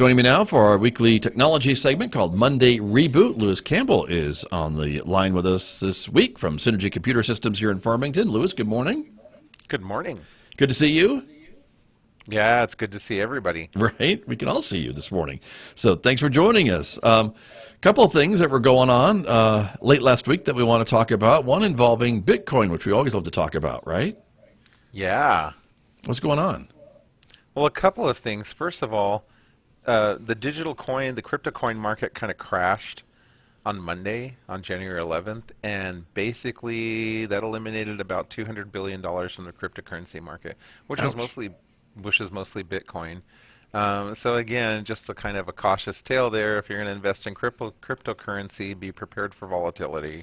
Joining me now for our weekly technology segment called Monday Reboot, Lewis Campbell is on the line with us this week from Synergy Computer Systems here in Farmington. Lewis, good morning. Good morning. Good to see you. Yeah, it's good to see everybody. Right? We can all see you this morning. So thanks for joining us. Couple of things that were going on late last week that we want to talk about. One involving Bitcoin, which we always love to talk about, right? Yeah. What's going on? Well, a couple of things. First of all, the digital coin, the crypto coin market kind of crashed on Monday, on January 11th, and basically that eliminated about $200 billion from the cryptocurrency market, which is mostly Bitcoin. So again, just a kind of a cautious tale there. If you're going to invest in cryptocurrency, be prepared for volatility.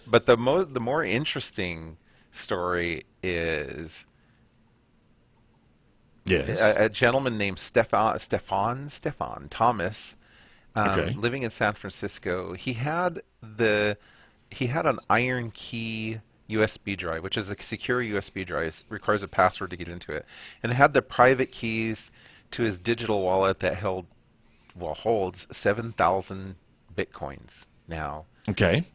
But the more interesting story is a gentleman named Stefan Thomas, living in San Francisco. He had an iron key USB drive, which is a secure USB drive. It requires a password to get into it, and it had the private keys to his digital wallet that holds 7,000 Bitcoins now. Okay.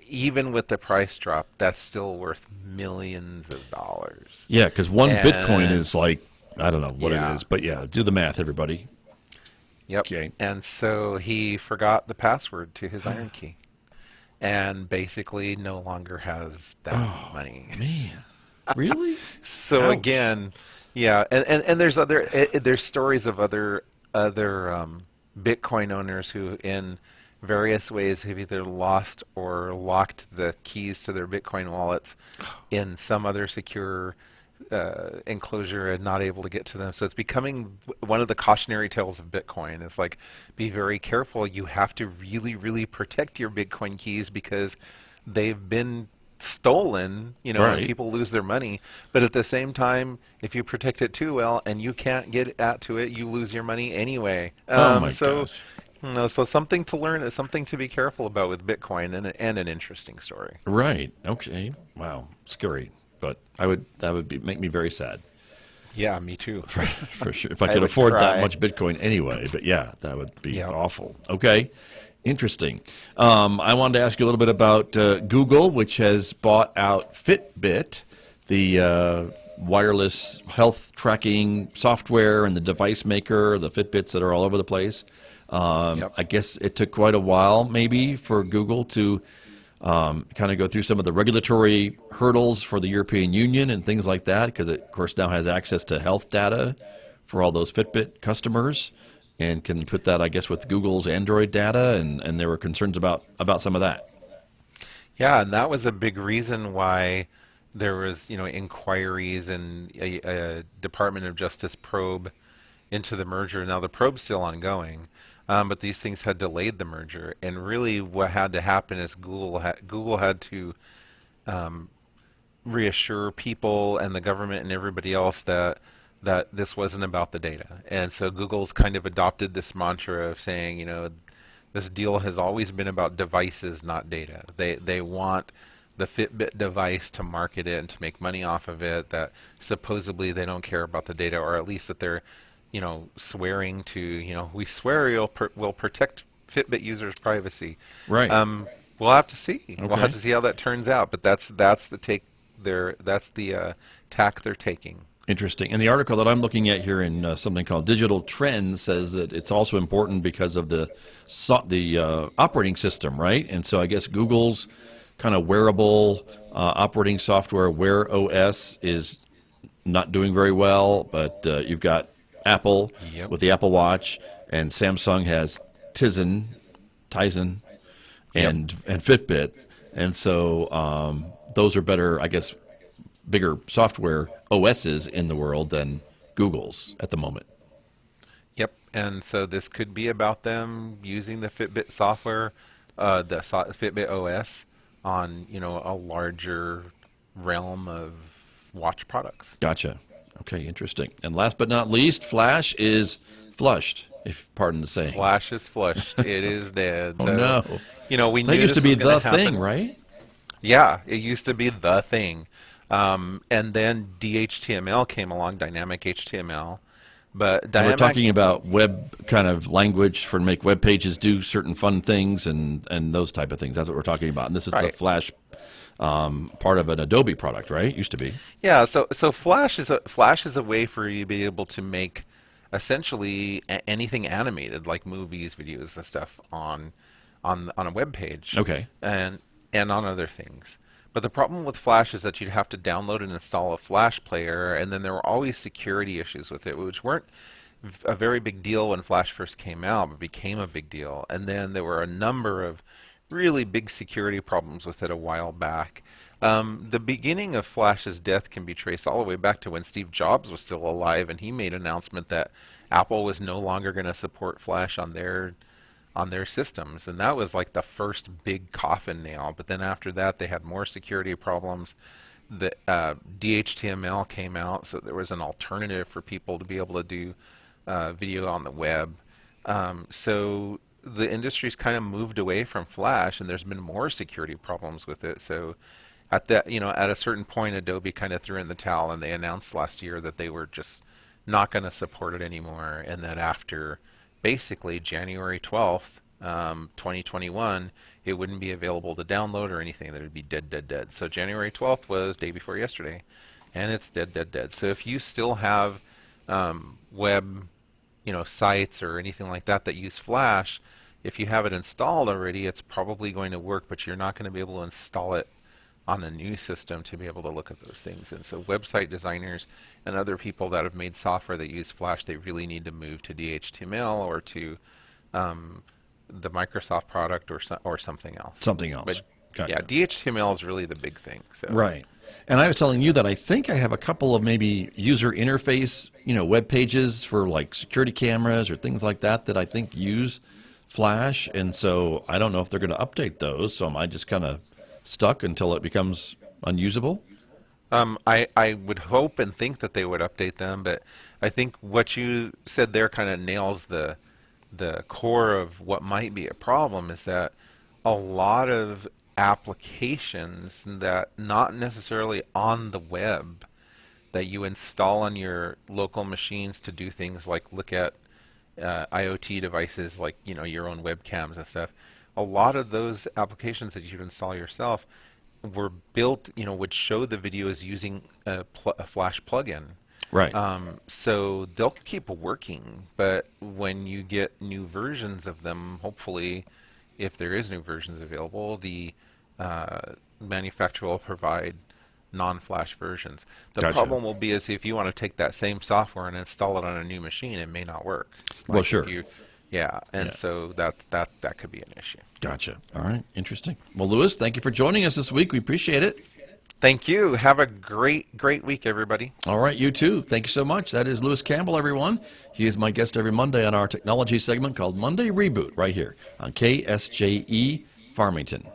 Even with the price drop, that's still worth millions of dollars. Yeah, because one Bitcoin is like, I don't know what it is, but yeah, do the math, everybody. Yep. Okay. And so he forgot the password to his iron key, and basically no longer has that money. Man, really? So Ouch. again, yeah, and there's stories of other Bitcoin owners who in various ways have either lost or locked the keys to their Bitcoin wallets in some other secure enclosure and not able to get to them. So it's becoming one of the cautionary tales of Bitcoin. It's like, be very careful. You have to really, really protect your Bitcoin keys because they've been stolen, and people lose their money. But at the same time, if you protect it too well and you can't get to it, you lose your money anyway. Oh my gosh. So something to learn, something to be careful about with Bitcoin, and an interesting story. Right. Okay. Wow. Scary. But that would make me very sad. Yeah, me too. For sure. If I could afford that much Bitcoin anyway. But yeah, that would be awful. Okay. Interesting. I wanted to ask you a little bit about Google, which has bought out Fitbit, the wireless health tracking software and the device maker, the Fitbits that are all over the place. I guess it took quite a while maybe for Google to kind of go through some of the regulatory hurdles for the European Union and things like that, because it, of course, now has access to health data for all those Fitbit customers and can put that, I guess, with Google's Android data, and there were concerns about some of that. Yeah, and that was a big reason why there was, inquiries and a Department of Justice probe into the merger. Now the probe's still ongoing, but these things had delayed the merger. And really, what had to happen is Google had to reassure people and the government and everybody else that this wasn't about the data. And so Google's kind of adopted this mantra of saying, this deal has always been about devices, not data. They want the Fitbit device to market it and to make money off of it, that supposedly they don't care about the data, or at least that they're swearing to, we swear we'll protect Fitbit users' privacy. Right. We'll have to see. Okay. We'll have to see how that turns out. But that's the take. That's the tack they're taking. Interesting. And the article that I'm looking at here in something called Digital Trends says that it's also important because of the operating system, right? And so I guess Google's kind of wearable operating software, Wear OS, is not doing very well. But you've got Apple with the Apple Watch, and Samsung has Tizen, and Fitbit. And so those are better, I guess, bigger software OSs in the world than Google's at the moment. Yep, and so this could be about them using the Fitbit software, the Fitbit OS, on a larger realm of watch products. Gotcha. Okay, interesting. And last but not least, Flash is flushed, if pardon the saying. Flash is flushed. It is dead. Oh, no. We knew that used to be the happen. thing, right? Yeah, it used to be the thing. And then DHTML came along, dynamic HTML, But and we're talking about web kind of language for make web pages do certain fun things and those type of things. That's what we're talking about. And this is the Flash part of an Adobe product, right? It used to be. Yeah. So Flash is a way for you to be able to make essentially anything animated, like movies, videos, and stuff on a web page. Okay. And on other things. But the problem with Flash is that you'd have to download and install a Flash player, and then there were always security issues with it, which weren't a very big deal when Flash first came out, but became a big deal. And then there were a number of really big security problems with it a while back. The beginning of Flash's death can be traced all the way back to when Steve Jobs was still alive, and he made an announcement that Apple was no longer going to support Flash on their systems, and that was like the first big coffin nail. But then after that, they had more security problems. The DHTML came out, so there was an alternative for people to be able to do video on the web. So the industry's kind of moved away from Flash, and there's been more security problems with it. So at a certain point, Adobe kind of threw in the towel, and they announced last year that they were just not going to support it anymore, and that after basically January 12th, 2021, it wouldn't be available to download or anything. That it would be dead. So January 12th was day before yesterday, and it's dead. So if you still have web, sites or anything like that that use Flash, if you have it installed already, it's probably going to work, but you're not going to be able to install it on a new system to be able to look at those things. And so website designers and other people that have made software that use Flash, they really need to move to DHTML or to the Microsoft product or something else. Something else. But Gotcha. Yeah, DHTML is really the big thing. So. Right. And I was telling you that I think I have a couple of maybe user interface, web pages for like security cameras or things like that I think use Flash. And so I don't know if they're going to update those. So am I just kind of stuck until it becomes unusable? I would hope and think that they would update them, but I think what you said there kind of nails the core of what might be a problem, is that a lot of applications that not necessarily on the web that you install on your local machines to do things like look at IoT devices like your own webcams and stuff, a lot of those applications that you'd install yourself were built, would show the videos using a Flash plugin. Right. So they'll keep working, but when you get new versions of them, hopefully, if there is new versions available, the manufacturer will provide non-Flash versions. The Gotcha. problem will be is if you want to take that same software and install it on a new machine, it may not work. Well, sure. So that could be an issue. Gotcha. All right. Interesting. Well, Lewis, thank you for joining us this week. We appreciate it. Thank you. Have a great week, everybody. All right. You too. Thank you so much. That is Lewis Campbell, everyone. He is my guest every Monday on our technology segment called Monday Reboot right here on KSJE Farmington.